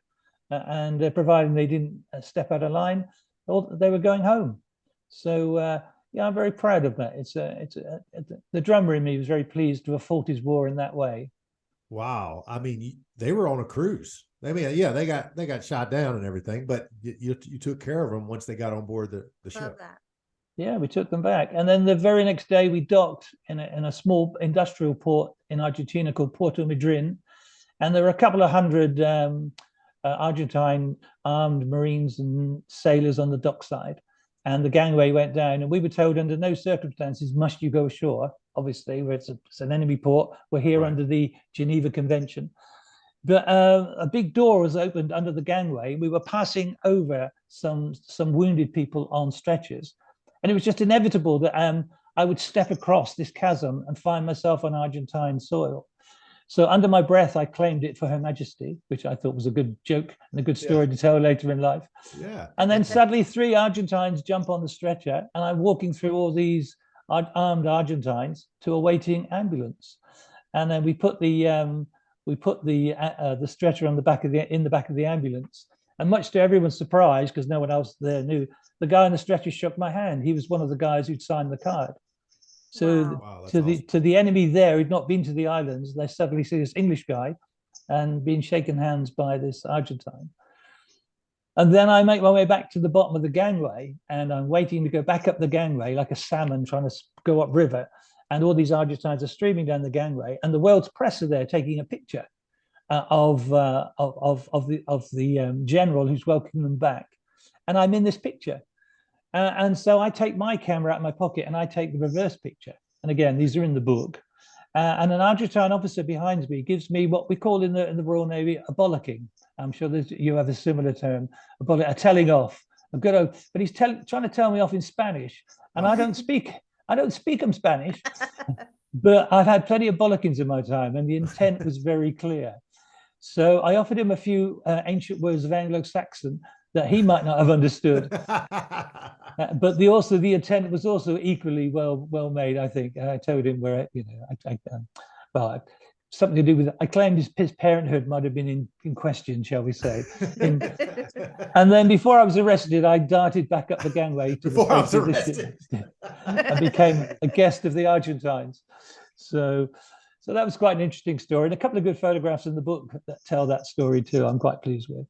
and providing they didn't step out of line, they were going home. So yeah, I'm very proud of that. The drummer in me was very pleased to have fought his war in that way. Wow. I mean, they were on a cruise. I mean, yeah, they got shot down and everything, but you took care of them once they got on board the ship. Love that. Yeah, we took them back. And then the very next day we docked in a small industrial port in Argentina called Puerto Madryn. And there were a couple of hundred Argentine armed Marines and sailors on the dockside. And the gangway went down, and we were told under no circumstances must you go ashore. Obviously, where it's an enemy port. We're here under the Geneva Convention. But a big door was opened under the gangway. We were passing over some wounded people on stretchers. And it was just inevitable that I would step across this chasm and find myself on Argentine soil. So under my breath, I claimed it for Her Majesty, which I thought was a good joke and a good story to tell later in life. Yeah. And then suddenly 3 Argentines jump on the stretcher, and I'm walking through all these armed Argentines to a waiting ambulance. And then we put the stretcher on the back of the ambulance. And much to everyone's surprise, because no one else there knew, the guy on the stretcher shook my hand. He was one of the guys who'd signed the card. So to the enemy there who'd not been to the islands, they suddenly see this English guy and being shaken hands by this Argentine. And then I make my way back to the bottom of the gangway, and I'm waiting to go back up the gangway like a salmon trying to go upriver. And all these Argentines are streaming down the gangway, and the world's press are there taking a picture of the general who's welcoming them back. And I'm in this picture. And so I take my camera out of my pocket and I take the reverse picture. And again, these are in the book. And an Argentine officer behind me gives me what we call in the Royal Navy a bollocking. I'm sure you have a similar term, a telling off. But he's trying to tell me off in Spanish, and I don't speak them Spanish, but I've had plenty of bollockings in my time, and the intent was very clear. So I offered him a few ancient words of Anglo-Saxon that he might not have understood. But the intent was also equally well made, I think. I told him where, something to do with, I claimed his parenthood might have been in question, shall we say. And then before I was arrested, I darted back up the gangway to before I was arrested. I became a guest of the Argentines. So that was quite an interesting story, and a couple of good photographs in the book that tell that story too. I'm quite pleased with.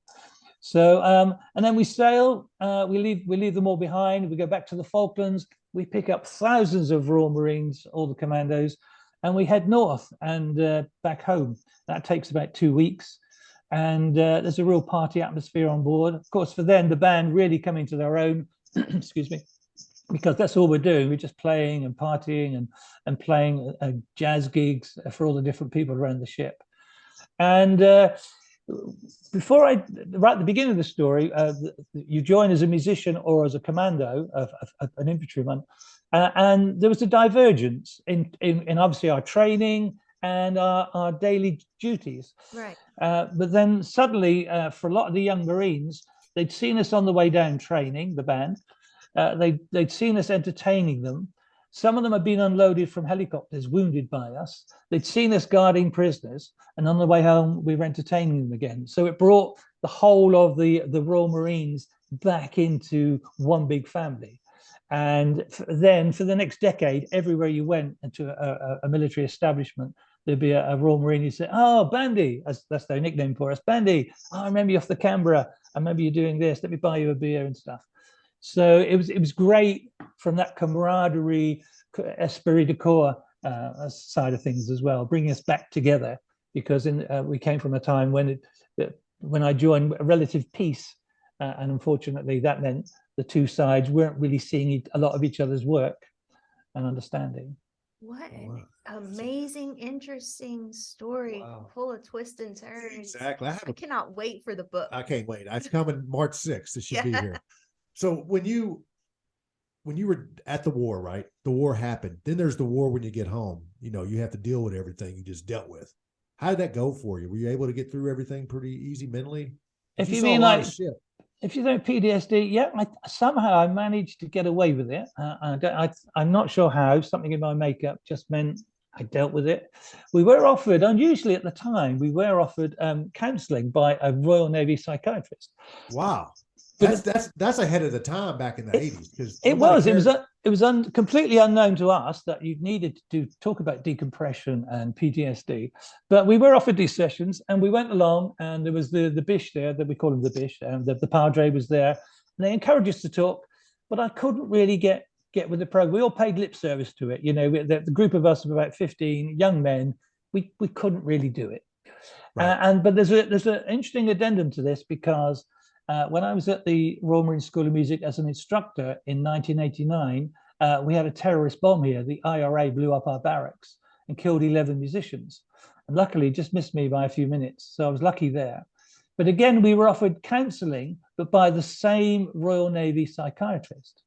So and then we sail. We leave them all behind. We go back to the Falklands. We pick up thousands of Royal Marines, all the commandos, and we head north and back home. That takes about 2 weeks, and there's a real party atmosphere on board. Of course, for them, the band really come into their own. Excuse me. Because that's all we're doing. We're just playing and partying and playing jazz gigs for all the different people around the ship. And right at the beginning of the story, you join as a musician or as a commando, an infantryman, and there was a divergence in obviously our training and our daily duties. Right. But then suddenly, for a lot of the young Marines, they'd seen us on the way down training, the band. They'd seen us entertaining them. Some of them had been unloaded from helicopters, wounded by us. They'd seen us guarding prisoners, and on the way home, we were entertaining them again. So it brought the whole of the Royal Marines back into one big family. And then for the next decade, everywhere you went into a military establishment, there'd be a Royal Marine. He'd say, "Oh, Bandy," that's their nickname for us. Bandy, oh, I remember you off the Canberra. I remember you doing this. Let me buy you a beer and stuff. So it was great from that camaraderie, esprit de corps side of things as well, bringing us back together. Because we came from a time when I joined, a relative peace, and unfortunately that meant the two sides weren't really seeing a lot of each other's work and understanding. What Oh, an wow. amazing, interesting story, Wow. full of twists and turns. Exactly. I cannot wait for the book. I can't wait. It's coming March 6th. It should be Yeah. here. So when you were at the war, right? The war happened. Then there's the war when you get home. You know, you have to deal with everything you just dealt with. How did that go for you? Were you able to get through everything pretty easy mentally? If you saw mean a lot like, of shit. if you don't PTSD, yeah, somehow I managed to get away with it. I'm not sure how. Something in my makeup just meant I dealt with it. We were offered, unusually at the time, counselling by a Royal Navy psychiatrist. Wow. But That's ahead of the time back in the 80s, because it was completely unknown to us that you needed to talk about decompression and PTSD. But we were offered these sessions, and we went along, and there was the bish there, that we call him the bish, and the padre was there, and they encouraged us to talk. But I couldn't really get with the program. We all paid lip service to it. You know, the group of us of about 15 young men, we couldn't really do it. Right. But there's an interesting addendum to this, because when I was at the Royal Marine School of Music as an instructor in 1989, we had a terrorist bomb here. The IRA blew up our barracks and killed 11 musicians. And luckily, just missed me by a few minutes. So I was lucky there. But again, we were offered counselling, but by the same Royal Navy psychiatrist.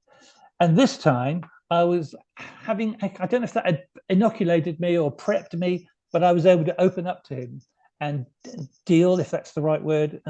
And this time, I was having, I don't know if that had inoculated me or prepped me, but I was able to open up to him and deal, if that's the right word,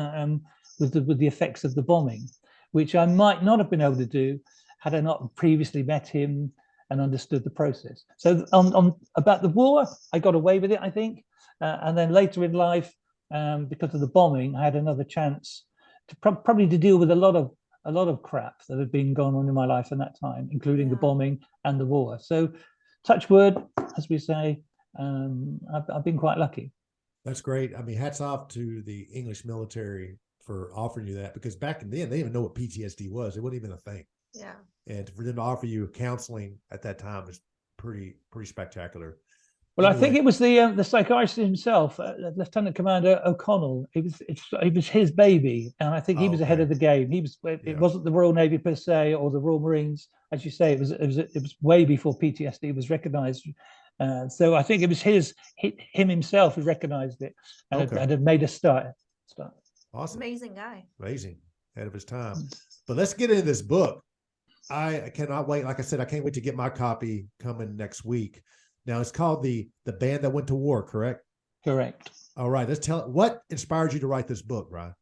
with the effects of the bombing, which I might not have been able to do had I not previously met him and understood the process. So on about the war, I got away with it, I think. And then later in life, because of the bombing, I had another chance to probably to deal with a lot of crap that had been going on in my life at that time, including the bombing and the war. So touch wood, as we say, I've been quite lucky. That's great. I mean, hats off to the English military for offering you that, because back then they didn't even know what PTSD was. It wasn't even a thing. Yeah. And for them to offer you counseling at that time is pretty spectacular. Well, anyway, I think it was the psychiatrist himself, Lieutenant Commander O'Connell. It was his baby, and I think he was ahead of the game. It wasn't the Royal Navy per se or the Royal Marines, as you say. It was way before PTSD was recognised. So I think it was him himself who recognised it and had made a start. Awesome. Amazing guy. Amazing. Ahead of his time. But let's get into this book. I cannot wait. Like I said, I can't wait to get my copy coming next week. Now, it's called The Band That Went to War, correct? Correct. All right. Let's what inspired you to write this book, Brian?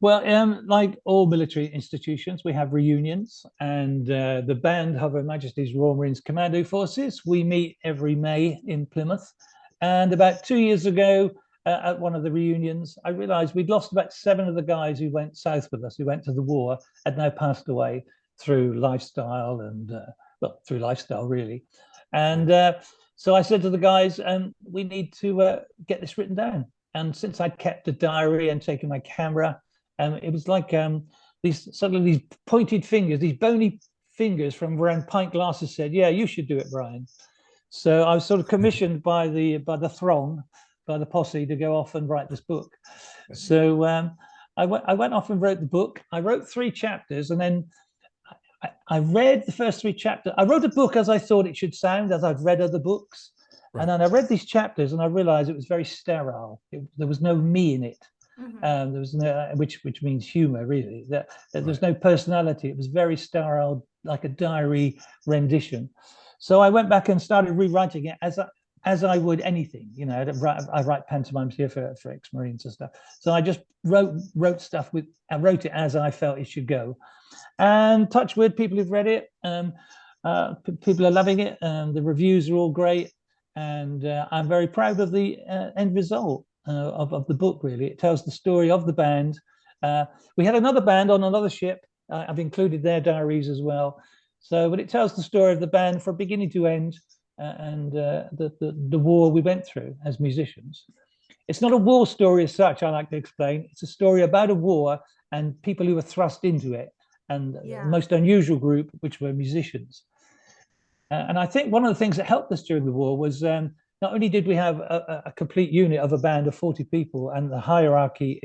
Well, like all military institutions, we have reunions, and the band of Her Majesty's Royal Marines Commando Forces, we meet every May in Plymouth. And about 2 years ago, at one of the reunions, I realized we'd lost about 7 of the guys who went south with us, who went to the war, had now passed away through lifestyle and, through lifestyle, really. And so I said to the guys, we need to get this written down. And since I'd kept a diary and taken my camera, it was like these pointed fingers, these bony fingers from around pint glasses said, "Yeah, you should do it, Brian." So I was sort of commissioned by the throng, by the posse, to go off and write this book. So I went off and wrote the book. I wrote 3 chapters, and then I read the first 3 chapters. I wrote a book as I thought it should sound, as I've read other books. Right. And then I read these chapters, and I realized it was very sterile. There was no me in it. Mm-hmm. There was no, which means humor, really. That there's no personality. It was very sterile, like a diary rendition. So I went back and started rewriting it as I would anything. You know, I write pantomimes here for ex-Marines and stuff. So I just wrote stuff I wrote it as I felt it should go. And touch wood, people who've read it, people are loving it. The reviews are all great, and I'm very proud of the end result of the book. Really, it tells the story of the band. We had another band on another ship. I've included their diaries as well. So, but it tells the story of the band from beginning to end, and the war we went through as musicians. It's not a war story as such, I like to explain. It's a story about a war and people who were thrust into it, and the most unusual group, which were musicians. And I think one of the things that helped us during the war was not only did we have a complete unit of a band of 40 people and the hierarchy,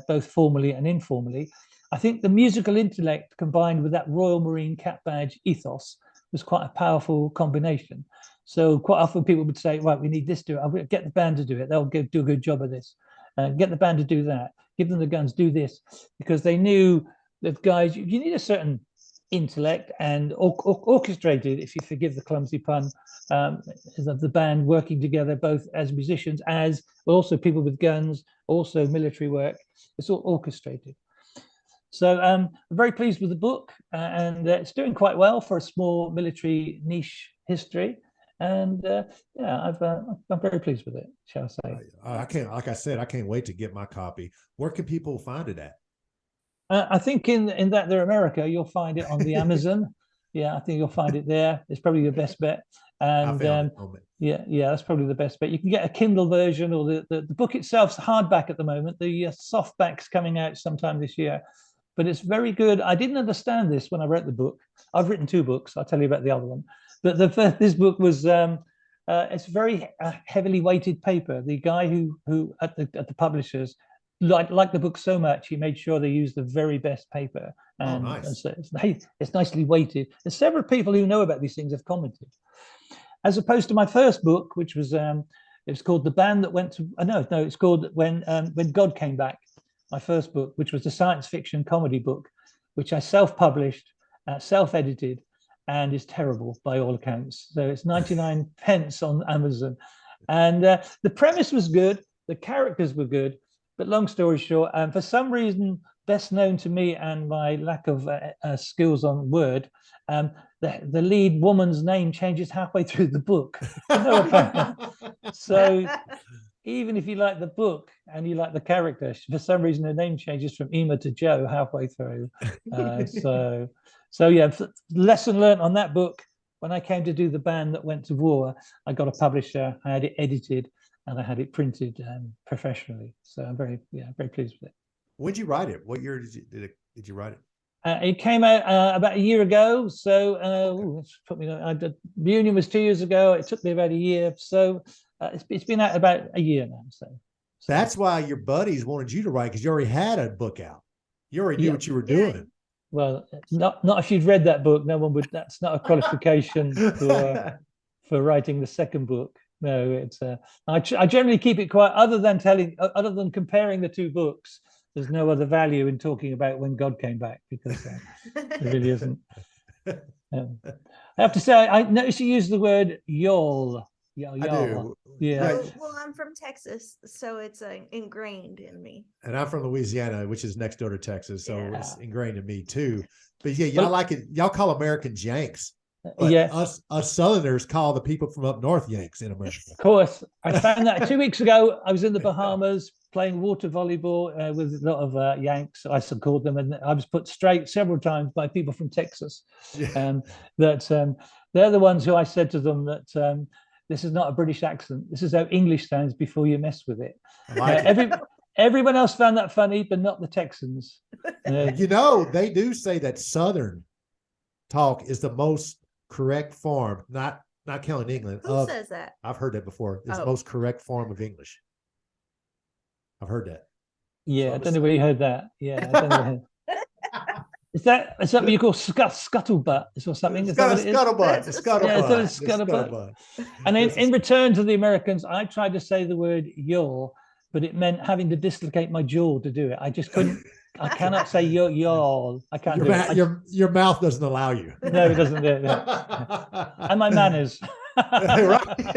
both formally and informally, I think the musical intellect combined with that Royal Marine cap badge ethos was quite a powerful combination. So quite often people would say, right, we need this to do it. I'll get the band to do it. They'll do a good job of this. Get the band to do that. Give them the guns, do this. Because they knew that, guys, you need a certain intellect and orchestrated, if you forgive the clumsy pun, of the band working together, both as musicians, as well, also people with guns, also military work. It's all orchestrated. So I'm very pleased with the book, and it's doing quite well for a small military niche history. And yeah, I'm very pleased with it, shall I say. I can't, like I said, I can't wait to get my copy. Where can people find it at? I think in that they're America, you'll find it on the Amazon. Yeah, I think you'll find it there. It's probably your best bet. And yeah, that's probably the best bet. You can get a Kindle version, or the book itself's hardback at the moment. The softback's coming out sometime this year, but it's very good. I didn't understand this when I wrote the book. I've written 2 books. I'll tell you about the other one. But this book was it's very heavily weighted paper. The guy who at the publishers liked the book so much, he made sure they used the very best paper. And, nice. and so it's nicely weighted. And several people who know about these things have commented. As opposed to my first book, which was it's called The Band That Went to no, it's called When God Came Back. My first book, which was a science fiction comedy book, which I self-published, self-edited, and is terrible by all accounts. So it's 99 pence on Amazon. And the premise was good, the characters were good, but long story short, for some reason, best known to me and my lack of skills on Word, the lead woman's name changes halfway through the book. So even if you like the book and you like the character, for some reason the name changes from Emma to Joe halfway through. So yeah, lesson learned on that book. When I came to do The Band That Went to War, I got a publisher, I had it edited, and I had it printed professionally. So I'm very pleased with it. When did you write it? What year did you write it? It came out about a year ago. So the reunion was 2 years ago. It took me about a year. So it's been out about a year now. So that's why your buddies wanted you to write, because you already had a book out. You already knew what you were doing. Well, not if you'd read that book. No one would. That's not a qualification for writing the second book. No, it's I generally keep it quiet. Other than comparing the 2 books, there's no other value in talking about When God Came Back, because there really isn't. I have to say, I noticed you use the word y'all. I do. Yeah. Well, I'm from Texas, so it's ingrained in me. And I'm from Louisiana, which is next door to Texas, so it's ingrained in me too. But yeah, y'all like it. Y'all call Americans Yanks. But us Southerners call the people from up north Yanks in America. Of course. I found that 2 weeks ago. I was in the Bahamas playing water volleyball with a lot of Yanks, I called them, and I was put straight several times by people from Texas. That they're the ones who I said to them that this is not a British accent. This is how English sounds before you mess with it. Everyone else found that funny, but not the Texans. They do say that Southern talk is the most correct form, not counting England. Who says that? I've heard that before. It's the most correct form of English. I've heard that. Yeah, I don't know where you heard that. Yeah, I don't know. Is that what you call scuttlebutt or something? Scuttlebutt. Scuttlebutt. And in return to the Americans, I tried to say the word y'all, but it meant having to dislocate my jaw to do it. I just couldn't. I cannot say y'all. I can't do it. Your mouth doesn't allow you. No, it doesn't. And my manners. Right.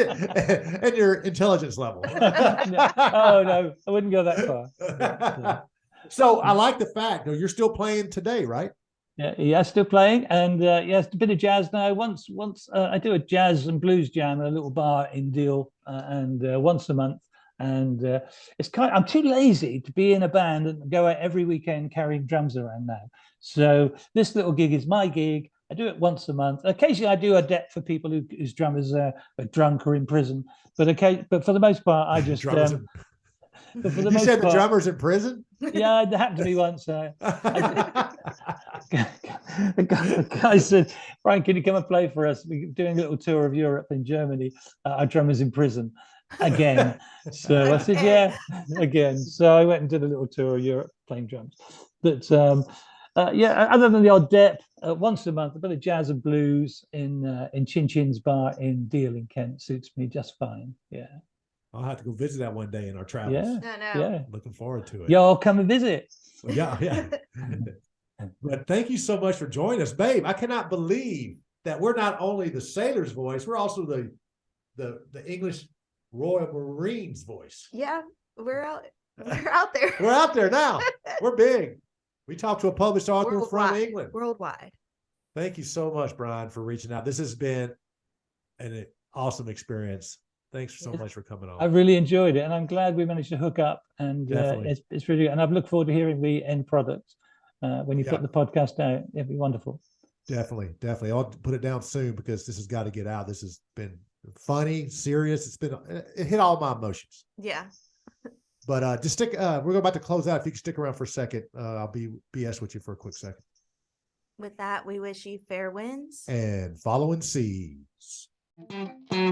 And your intelligence level. Oh no, I wouldn't go that far. So I like the fact that you're still playing today, right? Yeah, still playing, and it's a bit of jazz now. Once I do a jazz and blues jam at a little bar in Deal, and once a month. And I'm too lazy to be in a band and go out every weekend carrying drums around now. So this little gig is my gig, I do it once a month. Occasionally, I do a debt for people whose drummers are drunk or in prison. But for the most part, I just. But for the You most said the part, drummer's in prison? yeah, it happened to me once. The guy said, "Brian, can you come and play for us? We're doing a little tour of Europe in Germany. Our drummer's in prison again." So I said, "Yeah, again." So I went and did a little tour of Europe playing drums. But yeah, other than the odd dep, once a month, a bit of jazz and blues in Chin Chin's bar in Deal in Kent suits me just fine. Yeah. I'll have to go visit that one day in our travels. Yeah. I know. Yeah. Looking forward to it. Y'all come and visit. Yeah, yeah. But thank you so much for joining us, babe. I cannot believe that we're not only the sailor's voice, we're also the English Royal Marines voice. Yeah, we're out there. We're out there now. We're big. We talked to a published author from Worldwide. England. Worldwide. Thank you so much, Brian, for reaching out. This has been an awesome experience. Thanks so much for coming on. I really enjoyed it, and I'm glad we managed to hook up. And it's really good. And I've looked forward to hearing the end product when you put the podcast out. It'd be wonderful. Definitely. I'll put it down soon because this has got to get out. This has been funny, serious. It hit all my emotions. Yeah. But just stick. We're about to close out. If you can stick around for a second, I'll be BS with you for a quick second. With that, we wish you fair winds and following seas. Oh,